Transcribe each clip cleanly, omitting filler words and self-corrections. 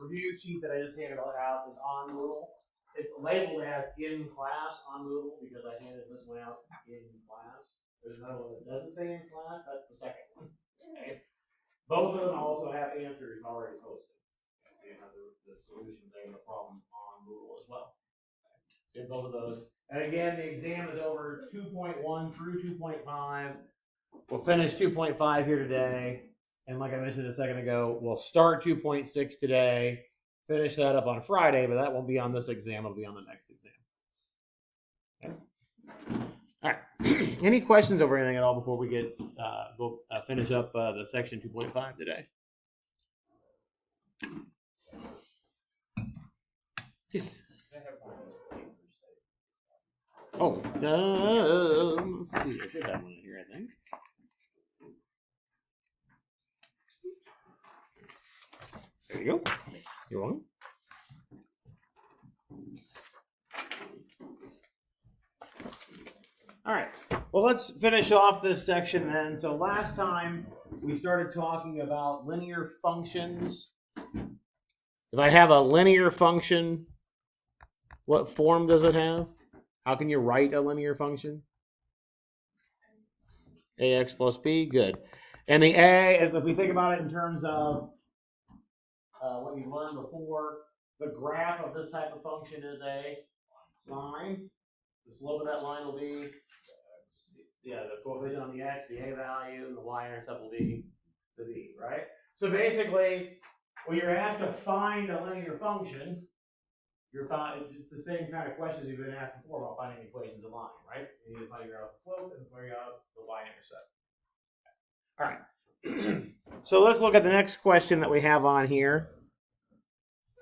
review sheet that I just handed out is on Moodle. It's labeled as in class on Moodle because I handed this one out in class. There's another one that doesn't say in class. That's the second one. Okay. Both of them also have answers already posted. You have the solutions there, the problem on Moodle as well. Get both of those. And again, the exam is over 2.1 through 2.5. We'll finish 2.5 here today. And like I mentioned a second ago, we'll start 2.6 today, finish that up on Friday, but that won't be on this exam. It'll be on the next exam. Okay. All right. Any questions over anything at all before we get finish up the section 2.5 today? Yes. Oh, let's see. I should have one in here, I think. There you go. You're welcome. All right. Well, let's finish off this section then. So last time we started talking about linear functions. If I have a linear function, what form does it have? How can you write a linear function? Ax plus b, good. And the a, if we think about it in terms of what you learned before, the graph of this type of function is a line. The slope of that line will be, the coefficient on the x, the a value, and the y-intercept will be the b, right? So basically, when you're asked to find a linear function, it's the same kind of questions you've been asked before about finding equations of line, right? You need to figure out the slope and figure out the y-intercept. All right. So let's look at the next question that we have on here.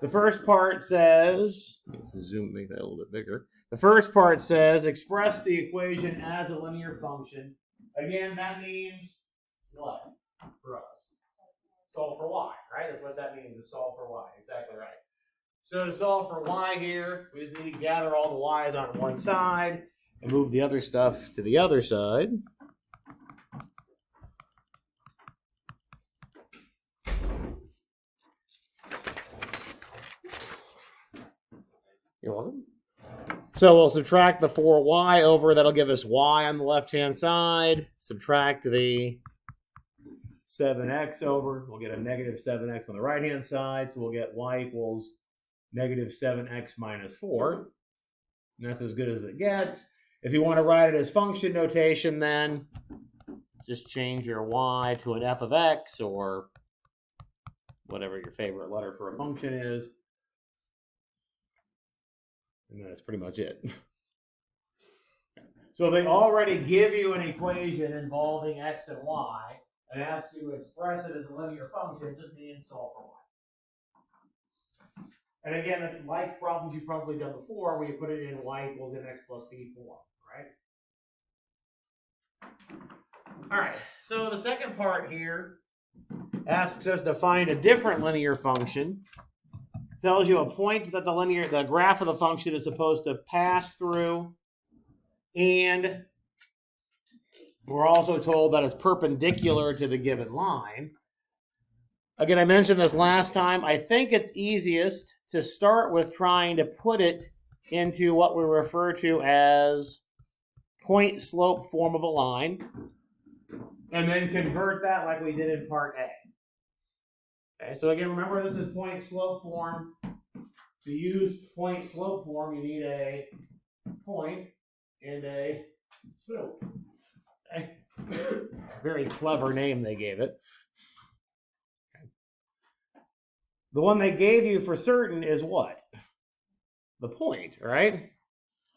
The first part says, make that a little bit bigger. The first part says, express the equation as a linear function. Again, that means what for us? Solve for y, right? That's what that means, is solve for y. Exactly right. So to solve for y here, we just need to gather all the y's on one side and move the other stuff to the other side. You're welcome. So we'll subtract the 4y over. That'll give us y on the left-hand side. Subtract the 7x over. We'll get a negative 7x on the right-hand side. So we'll get y equals negative 7x minus 4. And that's as good as it gets. If you want to write it as function notation, then just change your y to an f of x or whatever your favorite letter for a function is. And that's pretty much it. So if they already give you an equation involving x and y and ask you to express it as a linear function, it just means solve for y. And again, it's like problems you've probably done before, where you put it in y equals mx plus b form, right? All right, so the second part here asks us to find a different linear function. Tells you a point that the graph of the function is supposed to pass through, and we're also told that it's perpendicular to the given line. Again, I mentioned this last time. I think it's easiest to start with trying to put it into what we refer to as point slope form of a line, and then convert that like we did in part A. Okay, so again, remember this is point slope form. To use point slope form, you need a point and a slope. Okay. Very clever name they gave it. Okay. The one they gave you for certain is what? The point, right?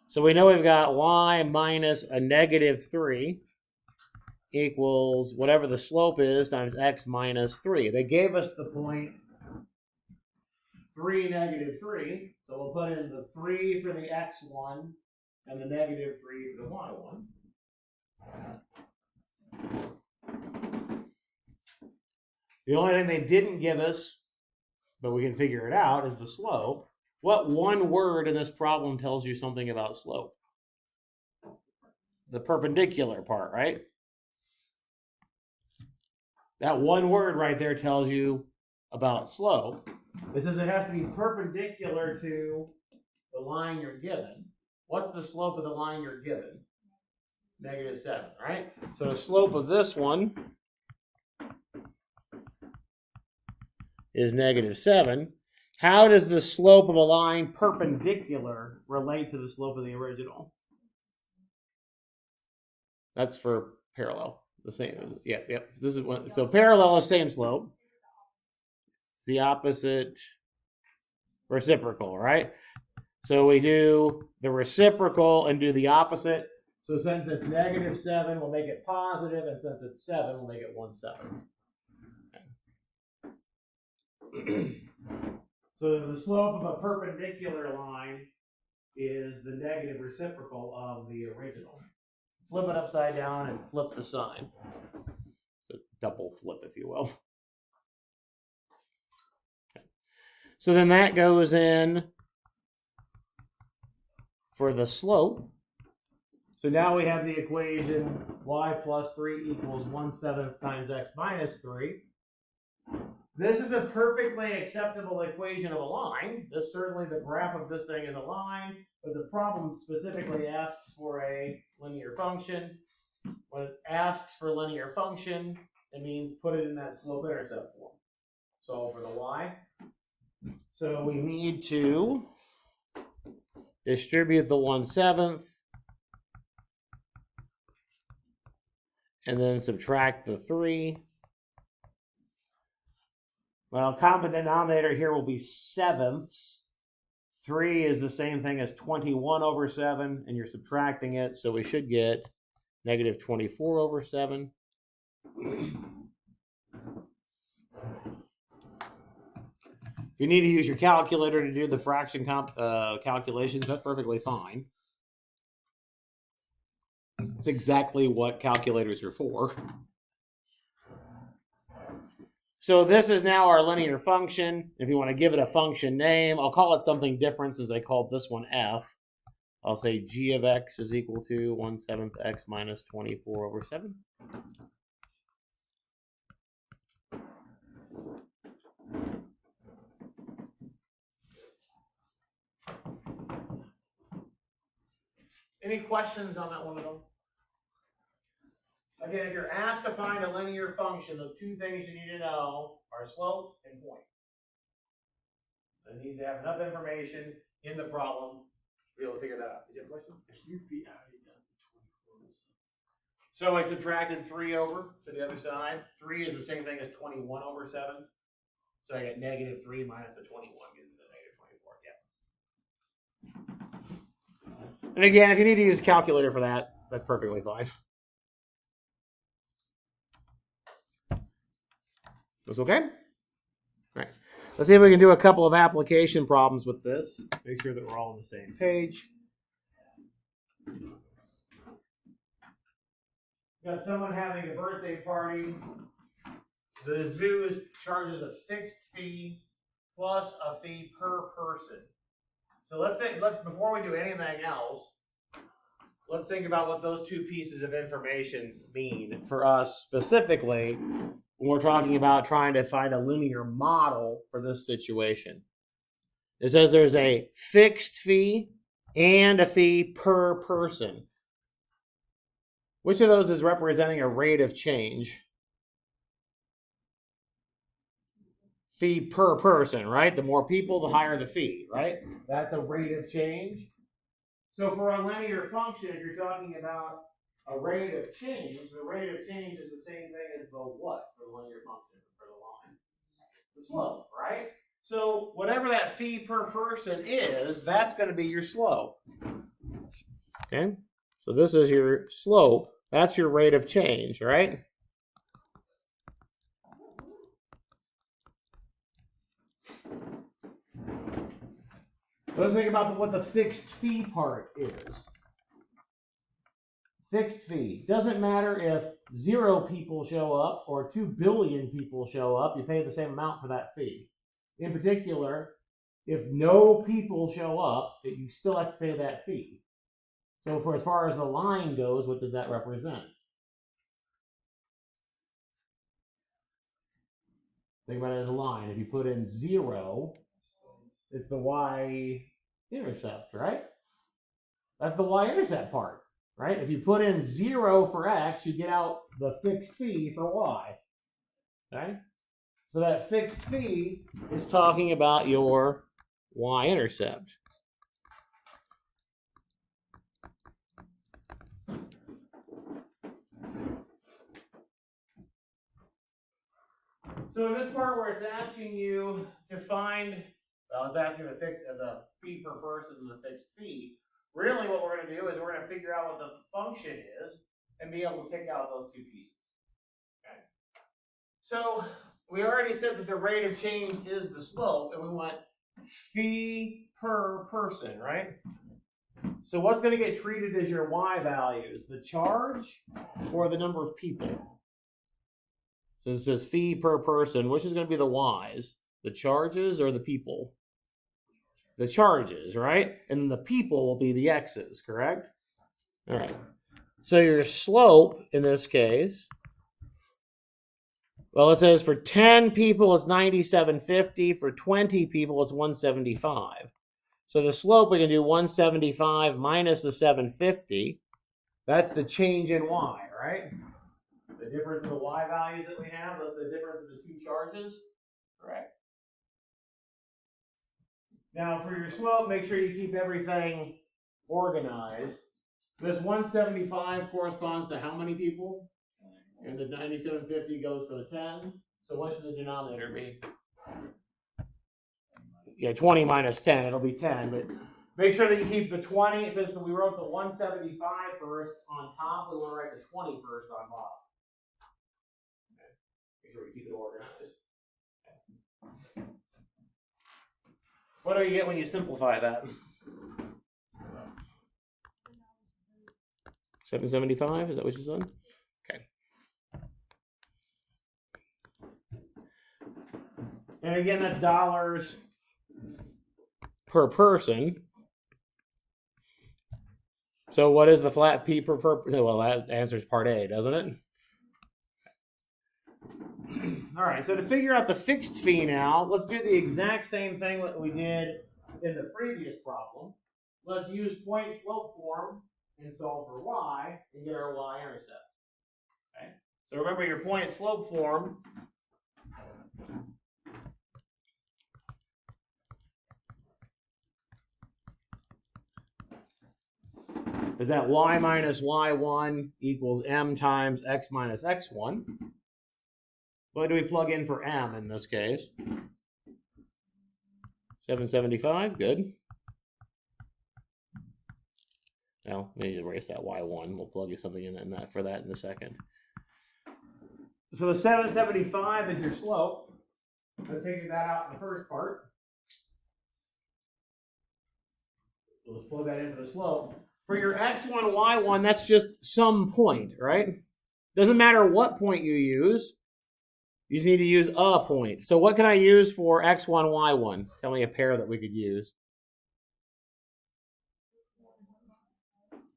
So we know we've got y minus a negative 3 equals whatever the slope is times x minus 3. They gave us the point 3, negative 3. So we'll put in the 3 for the x1 and the negative 3 for the y1. The only thing they didn't give us, but we can figure it out, is the slope. What one word in this problem tells you something about slope? The perpendicular part, right? That one word right there tells you about slope. It says it has to be perpendicular to the line you're given. What's the slope of the line you're given? -7, right? So the slope of this one is -7. How does the slope of a line perpendicular relate to the slope of the original? That's for parallel. The same. Yeah. This is one. So parallel is same slope. It's the opposite reciprocal, right? So we do the reciprocal and do the opposite. So since it's -7, we'll make it positive, and since it's 7, we'll make it 1/7. So the slope of a perpendicular line is the negative reciprocal of the original. Flip it upside down and flip the sign. It's a double flip, if you will. Okay. So then that goes in for the slope. So now we have the equation y plus 3 equals 1/7 times x minus 3. This is a perfectly acceptable equation of a line. This certainly, the graph of this thing is a line, but the problem specifically asks for a linear function. When it asks for a linear function, it means put it in that slope-intercept form. Solve for the y. So we need to distribute the 1/7 and then subtract the 3. Well, common denominator here will be 7ths. 3 is the same thing as 21/7, and you're subtracting it, so we should get -24/7. If you need to use your calculator to do the fraction calculations, that's perfectly fine. It's exactly what calculators are for. So this is now our linear function. If you want to give it a function name, I'll call it something different since I called this one f. I'll say g of x is equal to 1/7 x minus 24/7. Any questions on that one at all? Again, if you're asked to find a linear function, the two things you need to know are slope and point. It needs to have enough information in the problem to be able to figure that out. Did you have a question? So I subtracted 3 over to the other side. 3 is the same thing as 21/7. So I get -3 minus the 21 gives me the -24. Yeah. And again, if you need to use a calculator for that, that's perfectly fine. That's okay? All right. Let's see if we can do a couple of application problems with this. Make sure that we're all on the same page. Got someone having a birthday party. The zoo charges a fixed fee plus a fee per person. So let's before we do anything else, let's think about what those two pieces of information mean for us specifically when we're talking about trying to find a linear model for this situation. It says there's a fixed fee and a fee per person. Which of those is representing a rate of change? Fee per person, right? The more people, the higher the fee, right? That's a rate of change. So for a linear function, if you're talking about a rate of change, the rate of change is the same thing as the what for the linear function for the line? The slope, right? So whatever that fee per person is, that's going to be your slope. Okay? So this is your slope. That's your rate of change, right? Let's think about what the fixed fee part is. Fixed fee. Doesn't matter if 0 people show up or 2 billion people show up, you pay the same amount for that fee. In particular, if no people show up, you still have to pay that fee. So for as far as the line goes, what does that represent? Think about it as a line. If you put in 0, it's the y-intercept, right? That's the y-intercept part, right? If you put in 0 for x, you get out the fixed fee for y, okay? So that fixed fee is talking about your y-intercept. So in this part where it's asking you to find, well, it's asking the fee per person and the fixed fee. Really what we're going to do is we're going to figure out what the function is and be able to pick out those two pieces. Okay. So we already said that the rate of change is the slope, and we want fee per person, right? So what's going to get treated as your y values? The charge or the number of people? So it says fee per person. Which is going to be the y's? The charges or the people? The charges, right? And the people will be the x's, correct? All right. So your slope in this case, well, it says for 10 people it's 97.50. For 20 people it's 175. So the slope, we can do 175 minus the 750. That's the change in y, right? The difference of the y values that we have, that's the difference of the two charges, correct? Now for your slope, make sure you keep everything organized. This 175 corresponds to how many people? And the 9750 goes for the 10. So what should the denominator be? Yeah, 20 minus 10, it'll be 10, but make sure that you keep the 20. It says that we wrote the 175 first on top. We want to write the 20 first on bottom. Okay. Make sure we keep it organized. Okay. What do you get when you simplify that? 775, is that what you said? Okay. And again, that's dollars per person. So what is the flat P per person? Well, that answers part A, doesn't it? All right, so to figure out the fixed fee now, let's do the exact same thing that we did in the previous problem. Let's use point slope form and solve for y and get our y-intercept. Okay, so remember your point slope form. Is that y minus y1 equals m times x minus x1. What do we plug in for m in this case? 775, good. Now, maybe erase that y1. We'll plug something in that for that in a second. So the 775 is your slope. I figured that out in the first part. So let's plug that into the slope. For your x1, y1, that's just some point, right? Doesn't matter what point you use. You just need to use a point. So what can I use for x1, y1? Tell me a pair that we could use.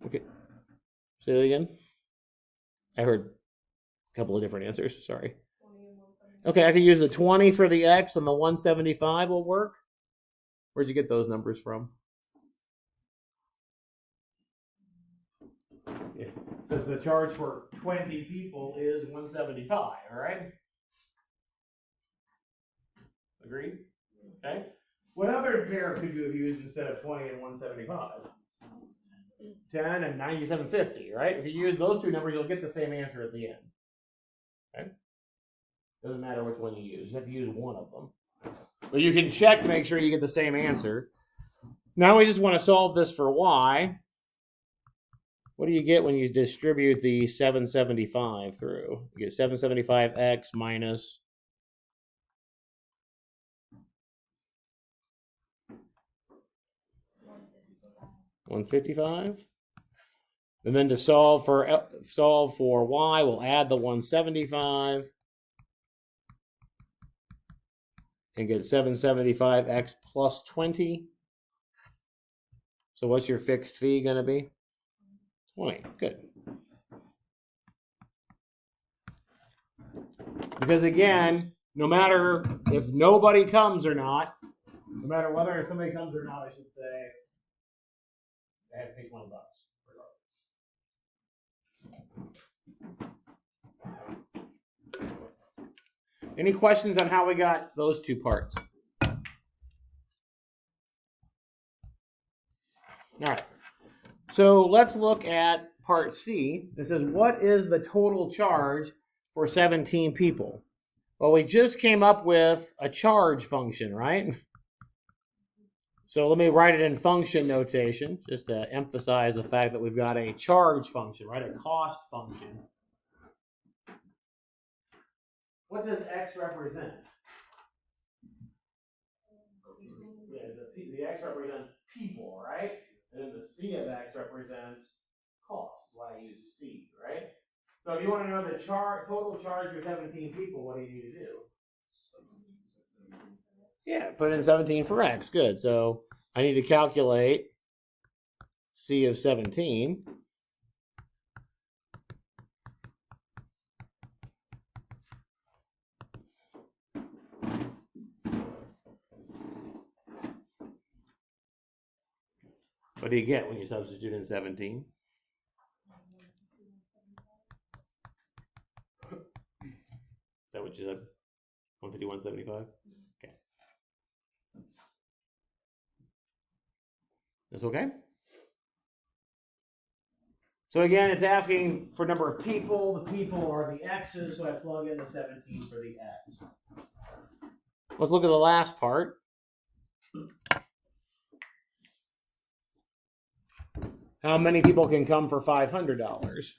Okay. Say that again. I heard a couple of different answers. Sorry. Okay, I could use the 20 for the x and the 175 will work. Where'd you get those numbers from? Yeah. So the charge for 20 people is 175, all right? Agreed? Okay. What other pair could you have used instead of 20 and 175? 10 and 9750, right? If you use those two numbers, you'll get the same answer at the end. Okay? Doesn't matter which one you use. You have to use one of them. But you can check to make sure you get the same answer. Now we just want to solve this for y. What do you get when you distribute the 775 through? You get 775x minus 155. And then to solve for y, we'll add the 175 and get 775x plus 20. So what's your fixed fee going to be? 20. Good. Because again, no matter if nobody comes or not, no matter whether somebody comes or not, I should say, I have to pay $20 regardless. Any questions on how we got those two parts? All right. So let's look at part C. It says, what is the total charge for 17 people? Well, we just came up with a charge function, right? So let me write it in function notation, just to emphasize the fact that we've got a charge function, right? A cost function. What does X represent? Yeah, the X represents people, right? And then the C of X represents cost. That's why I use C, right? So if you want to know the total charge for 17 people, what do you need to do? Yeah, put in 17 for X. Good. So I need to calculate C of 17. What do you get when you substitute in 17? Is that what you said? 151.75? Okay. That's okay? So again, it's asking for number of people. The people are the X's, so I plug in the 17 for the X. Let's look at the last part. How many people can come for $500? Is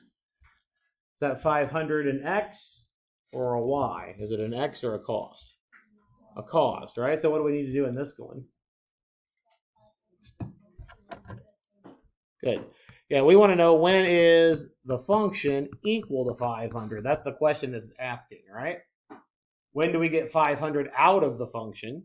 that 500 an X or a Y? Is it an X or a cost? A cost, right? So what do we need to do in this one? Good. Yeah, we want to know when is the function equal to 500. That's the question that's asking, right? When do we get 500 out of the function?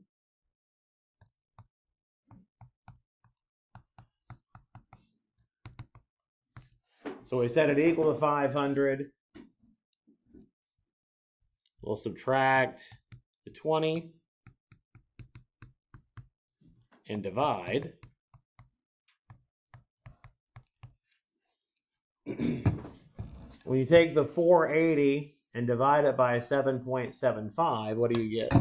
So we set it equal to 500. We'll subtract the 20 and divide. When you take the 480 and divide it by 7.75, what do you get? You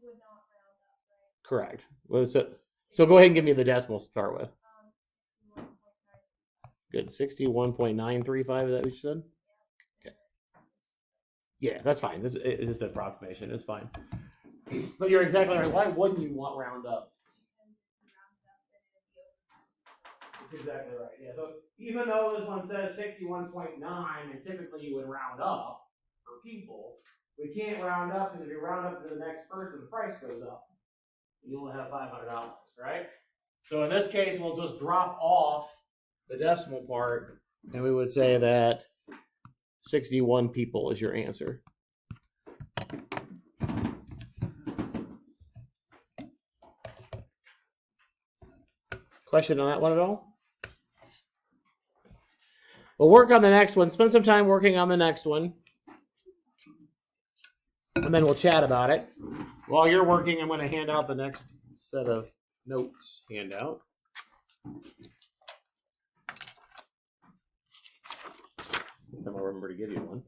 would not round up, right? Correct. Well, so go ahead and give me the decimal to start with. Good. 61.935, is that what you said? Okay. Yeah, that's fine. It's just an approximation. It's fine. But you're exactly right. Why wouldn't you want round up? That's exactly right. Yeah. So even though this one says 61.9, and typically you would round up for people, we can't round up because if you round up to the next person, the price goes up. You only have $500, right? So in this case, we'll just drop off the decimal part, and we would say that 61 people is your answer. Question on that one at all? We'll work on the next one. Spend some time working on the next one. And then we'll chat about it. While you're working, I'm going to hand out the next set of notes handout. This time I'll remember to give you one.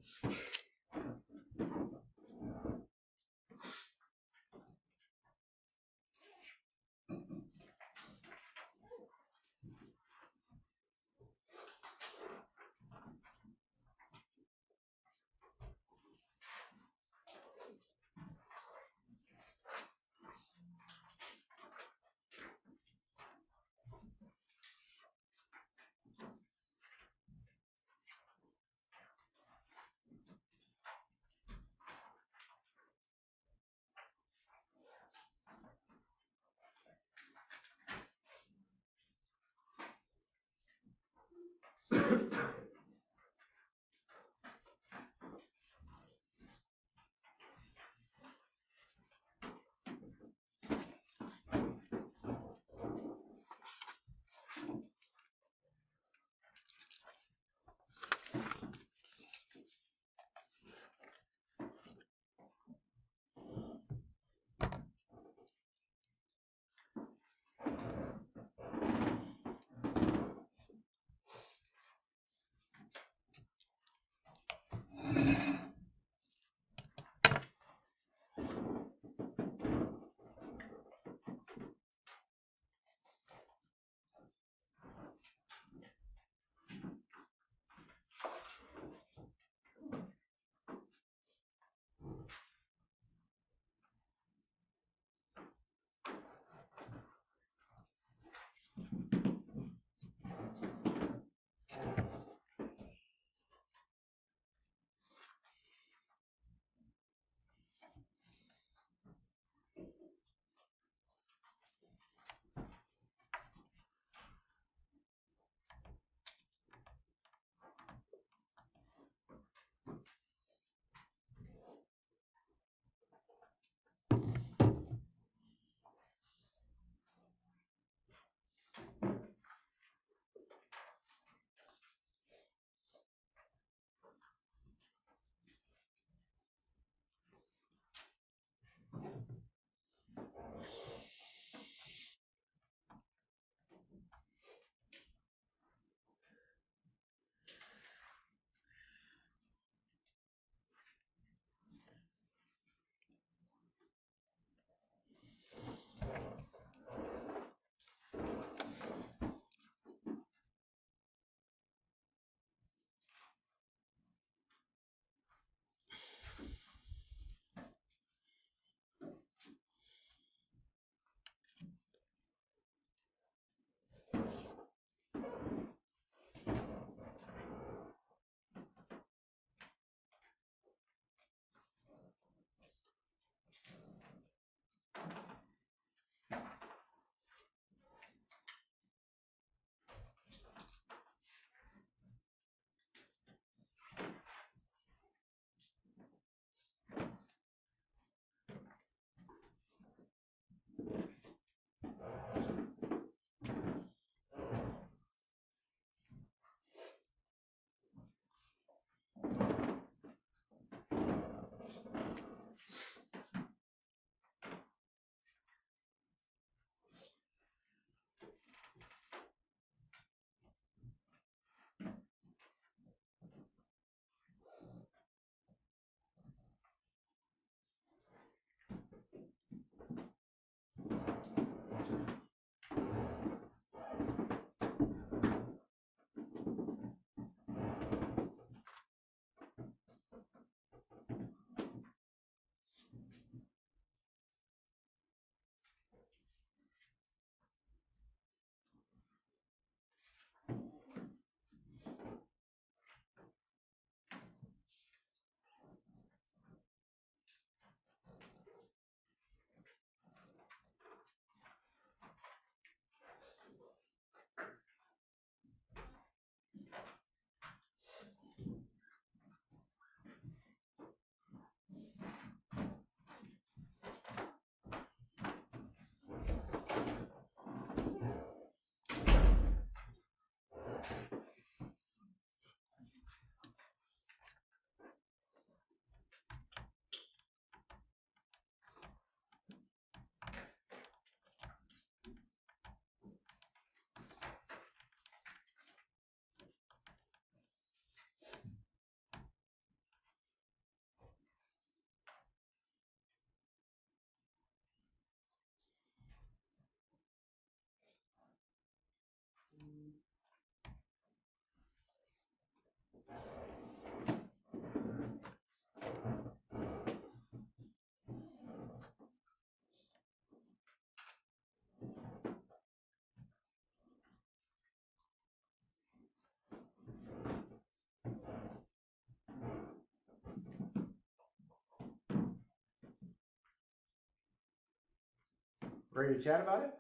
Ready to chat about it?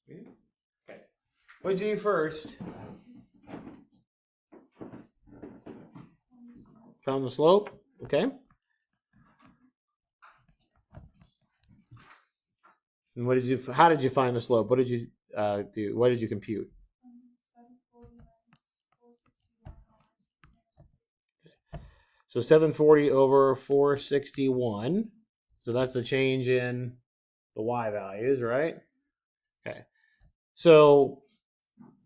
Yeah. Okay. What'd you do first? Found the slope. Okay. And what did you? How did you find the slope? What did you do? What did you compute? 740 minus 461. So 740 over 461. So that's the change in the y values, right? Okay. So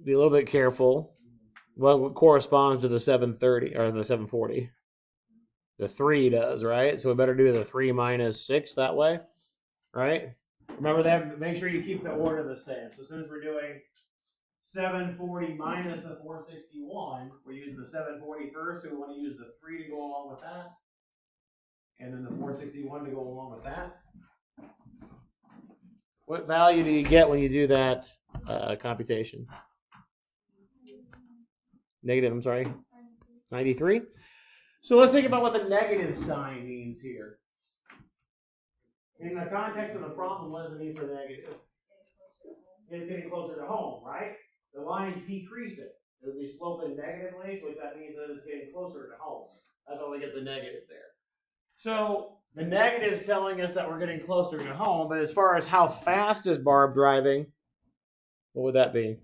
be a little bit careful. What corresponds to the 730 or the 740? The 3 does, right? So we better do the 3 minus 6 that way, right? Remember that. Make sure you keep the order the same. So as soon as we're doing 740 minus the 461, we're using the 740 first, so we want to use the 3 to go along with that, and then the 461 to go along with that. What value do you get when you do that computation? Negative, I'm sorry, 93. So let's think about what the negative sign means here. In the context of the problem, what does it mean for negative? It's getting closer to home, right? The line's decreasing. It would be sloping negatively, which that means that it's getting closer to home. That's why we get the negative there. So the negative is telling us that we're getting closer to home, but as far as how fast is Barb driving, what would that be?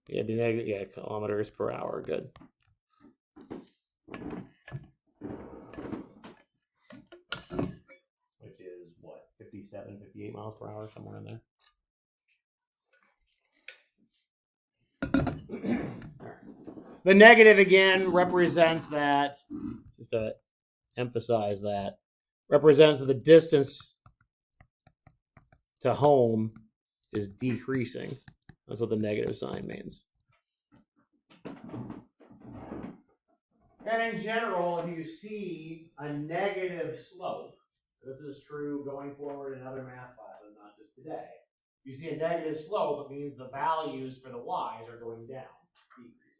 Yeah, the negative, yeah, kilometers per hour. Good. Which is what, 57, 58 miles per hour, somewhere in there. The negative again represents that, just to emphasize that, represents that the distance to home is decreasing. That's what the negative sign means. And in general, if you see a negative slope, this is true going forward in other math classes, not just today. If you see a negative slope, it means the values for the y's are going down, decreasing.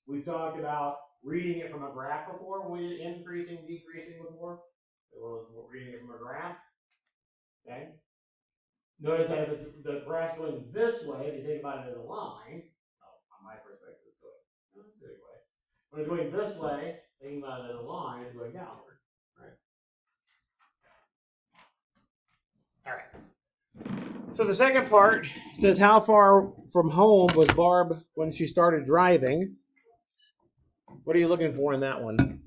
We've talked about reading it from a graph before. When we did increasing, decreasing before. Well, we're reading it from a graph. Okay. Notice that if it's, the graph's going this way, if you think about it as a line, on my perspective, it's going this way. When it's going this way, thinking about it as a line, it's going downward. Right. All right. So the second part says, how far from home was Barb when she started driving? What are you looking for in that one?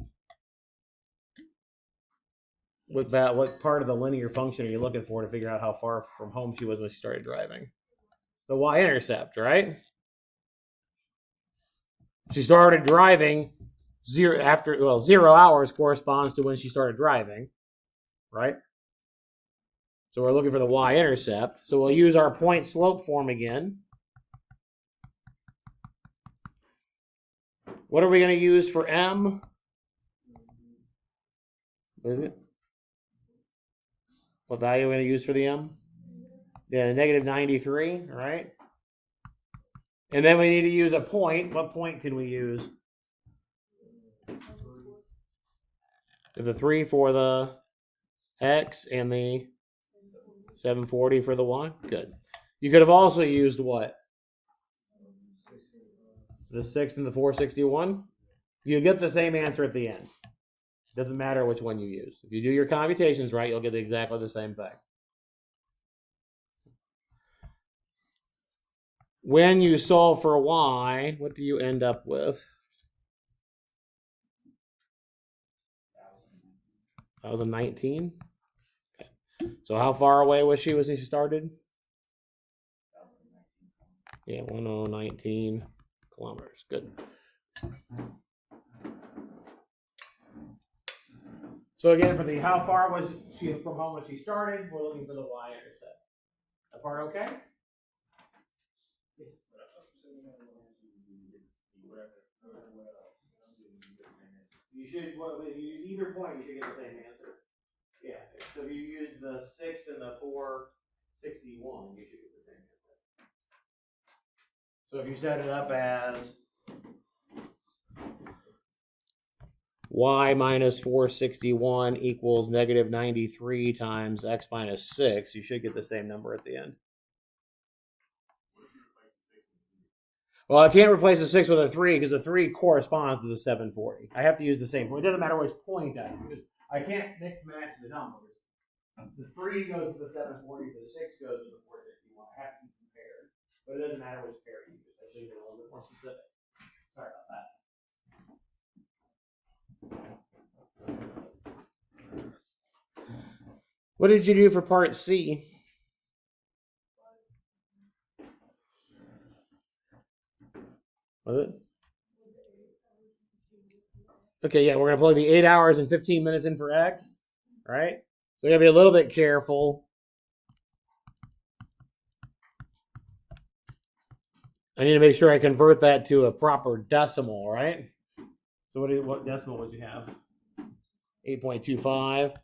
With that, what part of the linear function are you looking for to figure out how far from home she was when she started driving? The y-intercept, right? She started driving 0 hours corresponds to when she started driving, right? So we're looking for the y-intercept. So we'll use our point slope form again. What are we going to use for m? What is it? What value are we going to use for the m? Yeah, negative 93, right? And then we need to use a point. What point can we use? The 3 for the x and the 740 for the y. Good. You could have also used what? The 6 and the 461. You get the same answer at the end. Doesn't matter which one you use. If you do your computations right, you'll get exactly the same thing. When you solve for y, what do you end up with? 1019. Okay. So how far away was she when she started? Yeah, 1019 kilometers. Good. So again, for the how far was she from home when she started, we're looking for the y-intercept. That part okay? Yes. You should, well, if you use either point, you should get the same answer. Yeah. So if you use the 6 and the 461, you should get the same answer. So if you set it up as y minus 461 equals negative 93 times x minus 6. You should get the same number at the end. Well, I can't replace a 6 with a 3 because the 3 corresponds to the 740. I have to use the same point. It doesn't matter which point I use. I can't mix match the numbers. The 3 goes to the 740, the 6 goes to the 461. I have to be compared. But it doesn't matter which pair you use. I should have been a little bit more specific. Sorry about that. What did you do for part C? Was it? Okay, yeah, we're going to plug the 8 hours and 15 minutes in for X, right? So you got to be a little bit careful. I need to make sure I convert that to a proper decimal, right? So what decimal would you have? 8.25.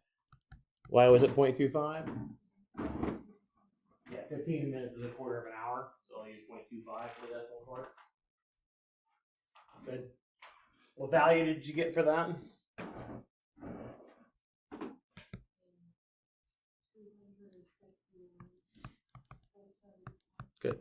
Why was it 0.25? Yeah, 15 minutes is a quarter of an hour, so I'll use 0.25 for the decimal part. Good. What value did you get for that? Good.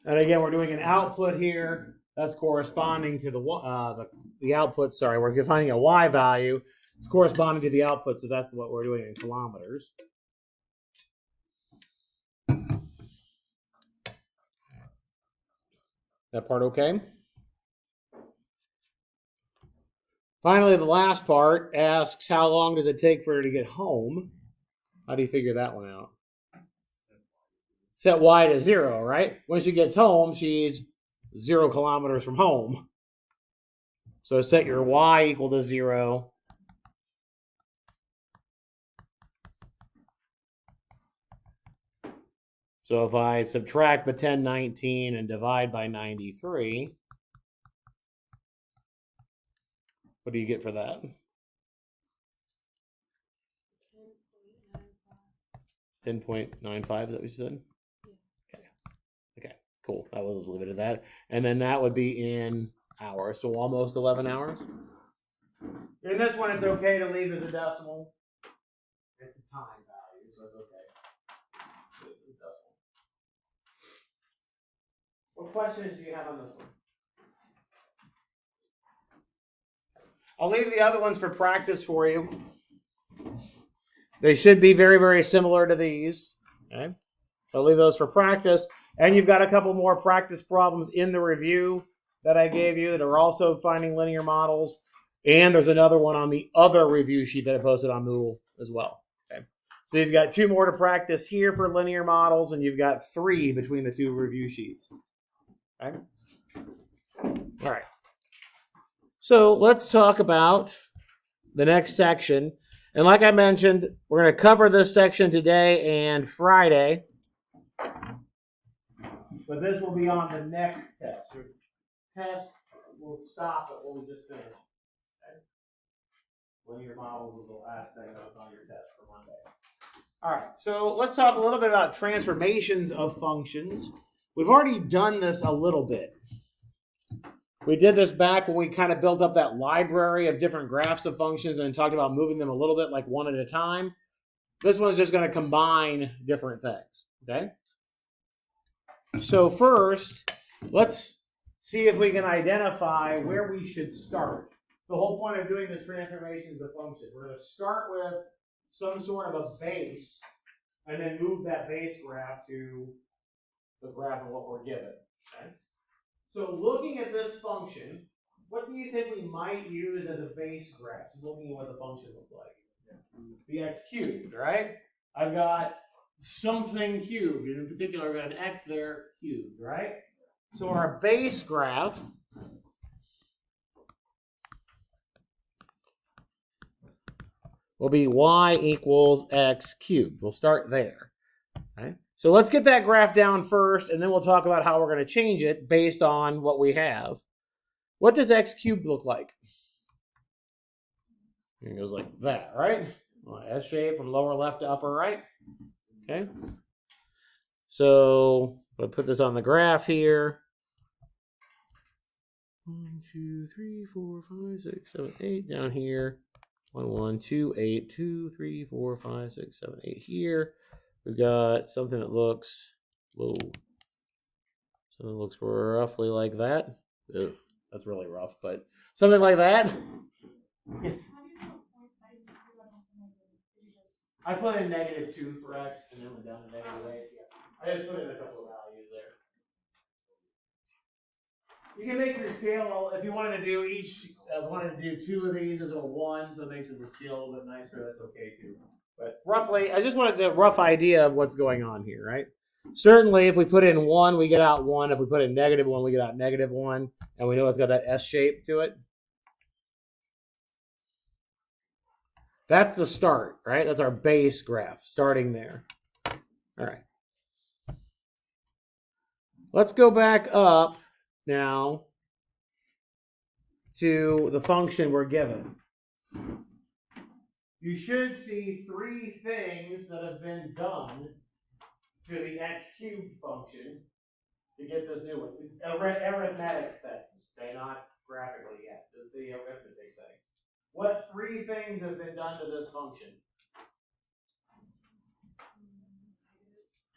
And again, we're doing an output here. That's corresponding to the output. Sorry, we're finding a y value. It's corresponding to the output, so that's what we're doing in kilometers. That part okay? Finally, the last part asks how long does it take for her to get home? How do you figure that one out? Set y to 0, right? When she gets home, she's 0 kilometers from home. So set your y equal to 0. So if I subtract the 1019 and divide by 93, what do you get for that? 10.95, is that what you said? Yeah. Okay, cool. I will just leave it at that. And then that would be in hours, so almost 11 hours. In this one, it's okay to leave as a decimal. It's a time value, so it's okay. What questions do you have on this one? I'll leave the other ones for practice for you. They should be very, very similar to these. Okay? I'll leave those for practice. And you've got a couple more practice problems in the review that I gave you that are also finding linear models. And there's another one on the other review sheet that I posted on Moodle as well. Okay? So you've got 2 more to practice here for linear models, and you've got 3 between the 2 review sheets. Okay? All right. So let's talk about the next section. And like I mentioned, we're going to cover this section today and Friday. But this will be on the next test. Your test will stop at what we just finished. Okay? Linear models is the last thing that was on your test for Monday. All right, so let's talk a little bit about transformations of functions. We've already done this a little bit. We did this back when we kind of built up that library of different graphs of functions and talked about moving them a little bit, like one at a time. This one's just going to combine different things, okay? So first, let's see if we can identify where we should start. The whole point of doing this transformation of function. We're going to start with some sort of a base and then move that base graph to the graph of what we're given, okay? So looking at this function, what do you think we might use as a base graph? Just looking at what the function looks like. The x cubed, right? I've got something cubed. In particular, I've got an x there cubed, right? So our base graph will be y equals x cubed. We'll start there. Right? So let's get that graph down first, and then we'll talk about how we're going to change it based on what we have. What does x cubed look like? It goes like that, right? S shape from lower left to upper right. Okay. So if I put this on the graph here, 1, 2, 3, 4, 5, 6, 7, 8 down here. 1, 1, 2, 8, 2, 3, 4, 5, 6, 7, 8 here. We've got something that looks, whoa, something that looks roughly like that. Ugh, that's really rough, but something like that. Yes. How do you know point I need to and also negative? Did you just I put in -2 for x and then went down to -8. Yeah. I just put in a couple of values there. You can make your scale if you wanted to do wanted to do 2 of these as a 1, so it makes the scale a little bit nicer. That's okay too. But roughly, I just wanted the rough idea of what's going on here, right? Certainly, if we put in 1, we get out 1. If we put in -1, we get out -1, and we know it's got that S shape to it. That's the start, right? That's our base graph, starting there. All right. Let's go back up now to the function we're given. You should see 3 things that have been done to the x cubed function to get this new one. Arithmetic things, okay, not graphically yet, just the arithmetic thing. What 3 things have been done to this function?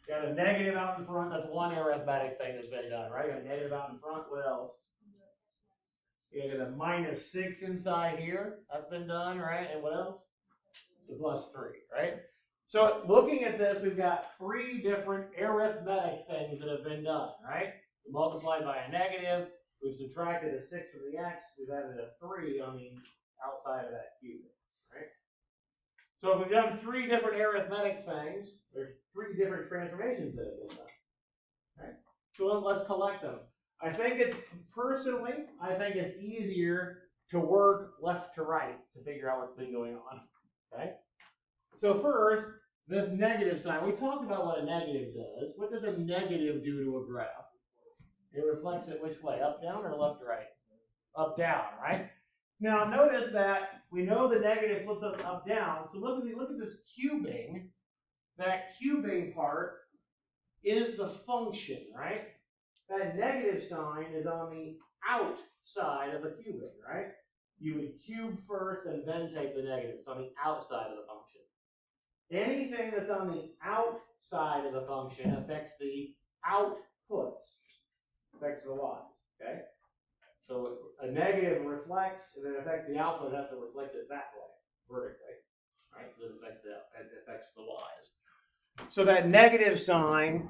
Got a negative out in front, that's one arithmetic thing that's been done, right? Got a negative out in front, what else? You got a -6 inside here, that's been done, right? And what else? The +3, right? So looking at this, we've got 3 different arithmetic things that have been done, right? We multiplied by a negative, we've subtracted a 6 from the x, we've added a 3 on the outside of that cube, right? So if we've done 3 different arithmetic things, there's 3 different transformations that have been done, right? So let's collect them. I think it's easier to work left to right to figure out what's been going on, okay? So first, this negative sign, we talked about what a negative does. What does a negative do to a graph? It reflects it which way, up, down, or left to right? Up, down, right? Now notice that we know the negative flips up, down. So look at this cubing. That cubing part is the function, right? That negative sign is on the outside of the cubing, right? You would cube first and then take the negative. It's on the outside of the function. Anything that's on the outside of the function affects the outputs, affects the lines, okay? So a negative reflects and then affects the output, it has to reflect it that way, vertically, right? It affects the y's. So that negative sign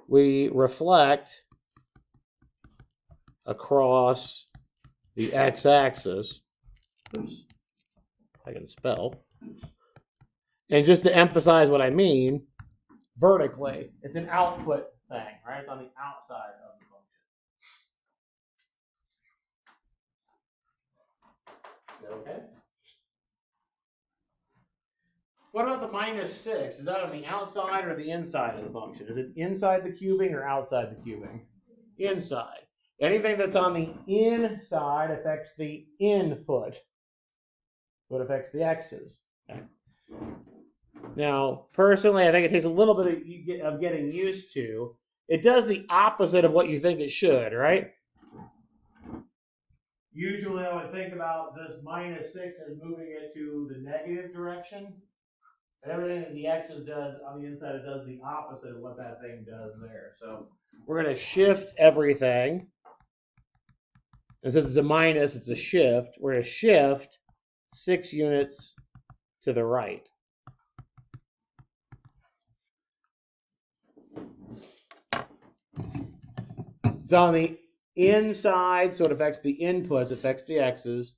we reflect across the x-axis. Oops, I can spell. And just to emphasize what I mean, vertically, it's an output thing, right? It's on the outside of the function. Okay? What about the -6? Is that on the outside or the inside of the function? Is it inside the cubing or outside the cubing? Inside. Anything that's on the inside affects the input. So it affects the x's. Okay. Now, personally, I think it takes a little bit of getting used to. It does the opposite of what you think it should, right? Usually I would think about this -6 as moving it to the negative direction. And everything that the x's does on the inside, it does the opposite of what that thing does there. So we're going to shift everything. And since it's a minus, it's a shift. We're going to shift 6 units to the right. It's on the inside, so it affects the inputs, affects the x's.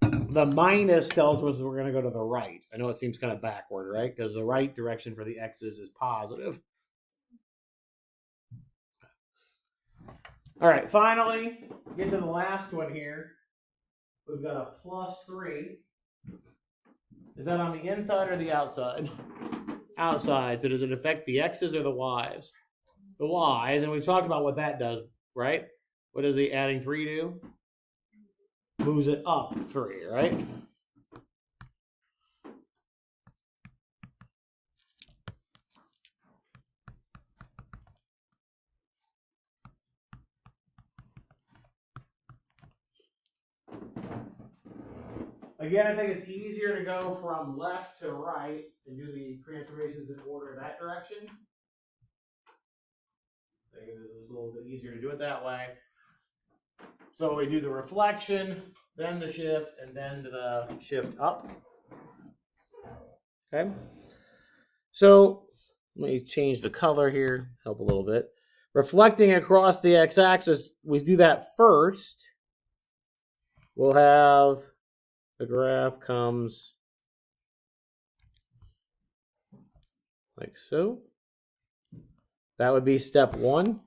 The minus tells us we're going to go to the right. I know it seems kind of backward, right? Because the right direction for the x's is positive. All right, finally, get to the last one here. We've got a +3. Is that on the inside or the outside? Outside. So does it affect the x's or the y's? The y's, and we've talked about what that does, right? What does the adding 3 do? Moves it up 3, right? Again, I think it's easier to go from left to right and do the transformations in order that direction. I think it's a little bit easier to do it that way. So we do the reflection, then the shift, and then the shift up. Okay. So let me change the color here, help a little bit. Reflecting across the x-axis, we do that first. We'll have the graph comes like so. That would be step 1.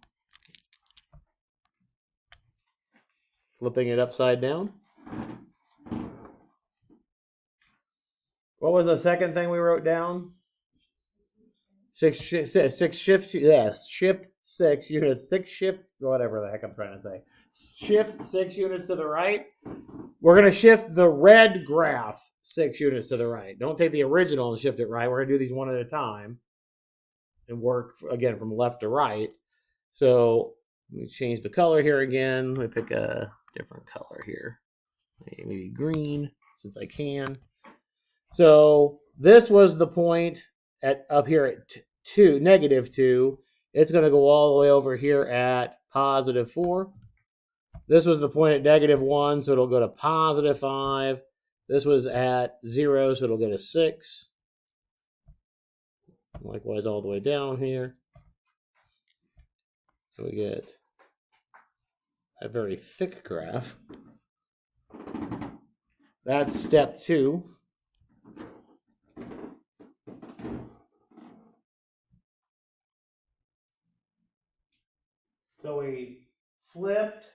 Flipping it upside down. What was the second thing we wrote down? Shift 6 units, 6 shift, whatever the heck I'm trying to say. Shift 6 units to the right. We're going to shift the red graph 6 units to the right. Don't take the original and shift it right. We're going to do these one at a time and work, again, from left to right. So let me change the color here again. Let me pick a different color here. Maybe green, since I can. So this was the point up here at -2. It's going to go all the way over here at +4. This was the point at -1, so it'll go to +5. This was at 0, so it'll go to 6. Likewise, all the way down here. So we get a very thick graph. That's step 2. So we flipped,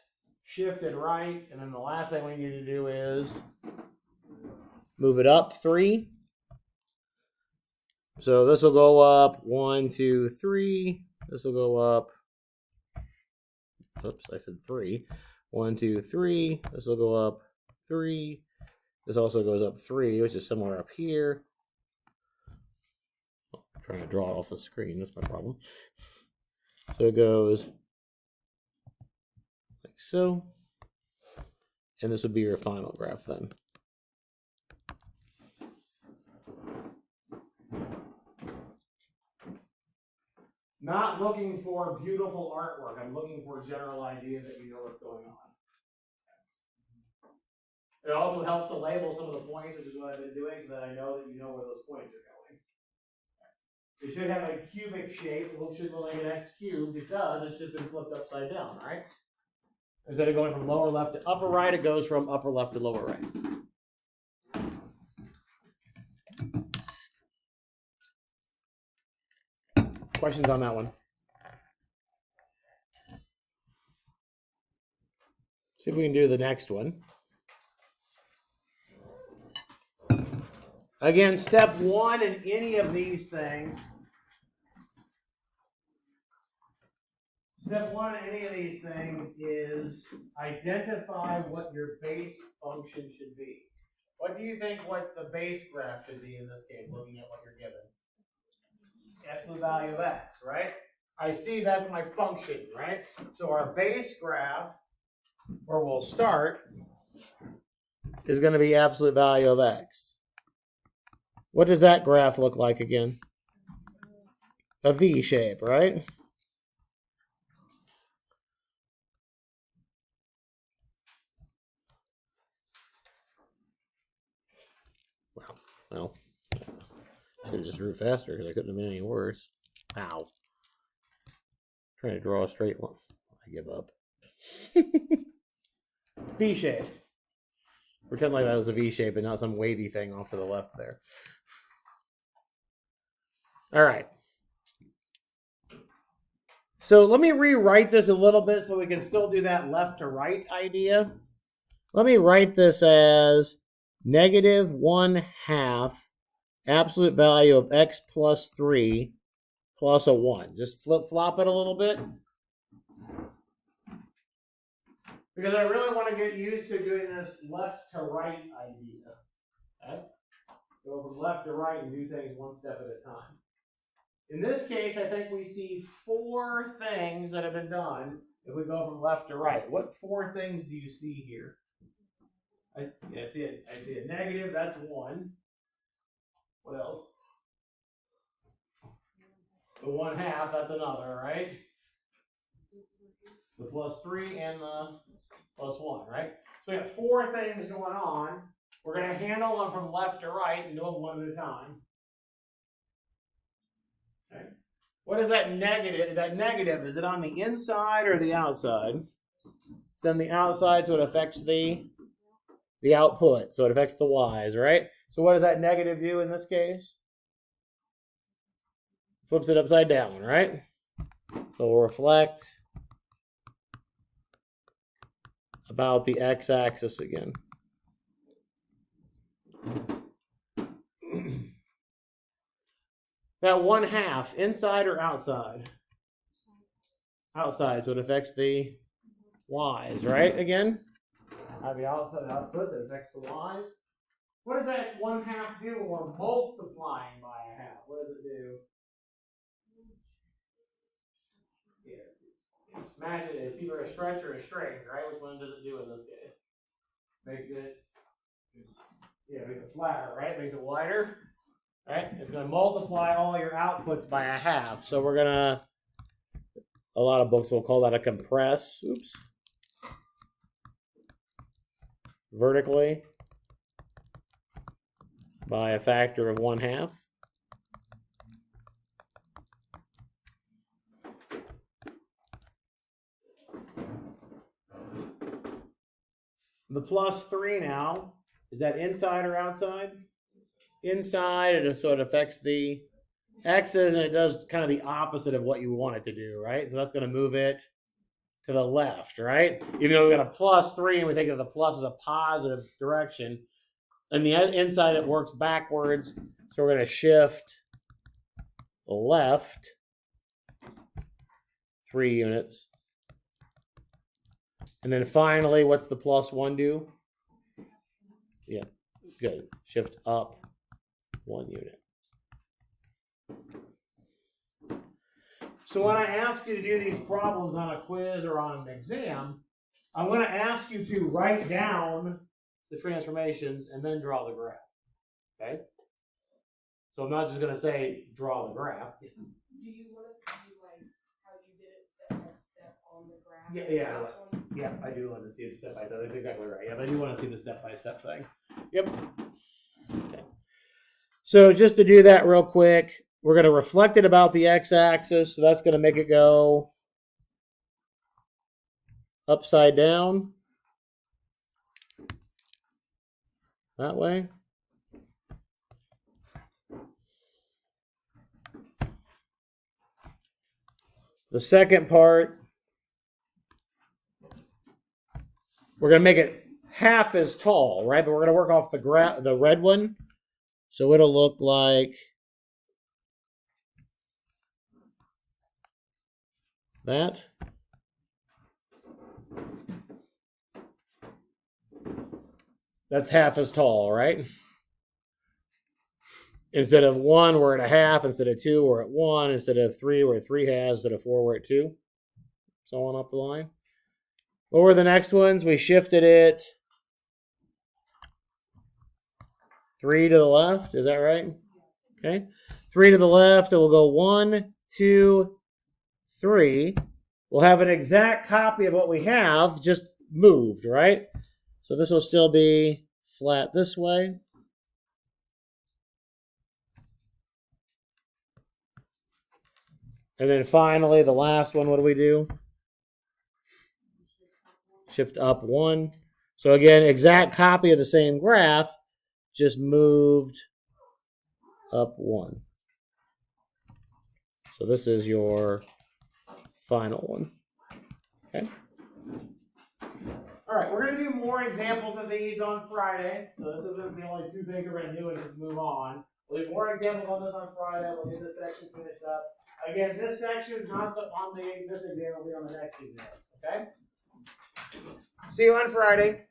shifted right, and then the last thing we need to do is move it up 3. So this will go up 1, 2, 3. This will go up. Oops, I said 3. 1, 2, 3. This will go up 3. This also goes up 3, which is somewhere up here. Oh, I'm trying to draw it off the screen. That's my problem. So it goes like so. And this would be your final graph then. Not looking for beautiful artwork. I'm looking for general ideas that you know what's going on. It also helps to label some of the points, which is what I've been doing, so that I know that you know where those points are going. It should have a cubic shape. It should look like an x cubed. It does. It's just been flipped upside down, right? Instead of going from lower left to upper right, it goes from upper left to lower right. Questions on that one? See if we can do the next one. Again, step 1 in any of these things. Step 1 in any of these things is identify what your base function should be. What do you think what the base graph should be in this case, looking at what you're given? Absolute value of x, right? I see that's my function, right? So our base graph, where we'll start, is going to be absolute value of x. What does that graph look like again? A V shape, right? Well, should have just drew faster because I couldn't have been any worse. Ow. Trying to draw a straight one. I give up. V shape. Pretend like that was a V shape and not some wavy thing off to the left there. All right. So let me rewrite this a little bit so we can still do that left to right idea. Let me write this as -1/2 absolute value of x plus 3 plus a 1. Just flip-flop it a little bit. Because I really want to get used to doing this left to right idea. Okay? Go from left to right and do things one step at a time. In this case, I think we see 4 things that have been done if we go from left to right. What 4 things do you see here? I see it. I see a negative. That's 1. What else? The 1/2. That's another, right? The +3 and the +1, right? So we got 4 things going on. We're going to handle them from left to right and do them one at a time. Okay. What is that negative? That negative, is it on the inside or the outside? It's on the outside, so it affects the output. So it affects the y's, right? So what does that negative do in this case? Flips it upside down, right? So we'll reflect about the x-axis again. That 1/2, inside or outside? Outside, so it affects the y's, right? Again, the outside outputs, it affects the y's. What does that 1/2 do when we're multiplying by a half? What does it do? Yeah, smash it. It's either a stretch or a strain, right? Which one does it do in this case? Makes it, makes it flatter, right? Makes it wider, right? It's going to multiply all your outputs by a half. So we're going to, a lot of books will call that a compress. Oops. Vertically by a factor of 1/2. The +3 now, is that inside or outside? Inside, and so it affects the x's, and it does kind of the opposite of what you want it to do, right? So that's going to move it to the left, right? Even though we got a +3 and we think of the plus as a positive direction, and the inside it works backwards, so we're going to shift left 3 units. And then finally, what's the +1 do? Yeah, good. Shift up 1 unit. So when I ask you to do these problems on a quiz or on an exam, I'm going to ask you to write down the transformations and then draw the graph. Okay? So I'm not just going to say draw the graph. Do you want to see like how you did it step by step on the graph? Yeah, I do want to see it step by step. That's exactly right. Yeah, I do want to see the step by step thing. Yep. Okay. So just to do that real quick, we're going to reflect it about the x-axis. So that's going to make it go upside down. That way. The second part, we're going to make it half as tall, right? But we're going to work off the red one. So it'll look like that. That's half as tall, right? Instead of 1, we're at 1/2. Instead of 2, we're at 1. Instead of 3, we're at 3/2. Instead of 4, we're at 2. So on up the line. What were the next ones? We shifted it 3 to the left. Is that right? Okay. 3 to the left. It will go 1, 2, 3. We'll have an exact copy of what we have, just moved, right? So this will still be flat this way. And then finally, the last one, what do we do? Shift up 1. So again, exact copy of the same graph, just moved up 1. So this is your final one. Okay. All right, we're going to do more examples of these on Friday. So this isn't the only 2 things we're going to do and just move on. We'll do more examples on this on Friday. We'll get this section finished up. Again, this section is not on this exam. It'll be on the next exam. Okay? See you on Friday.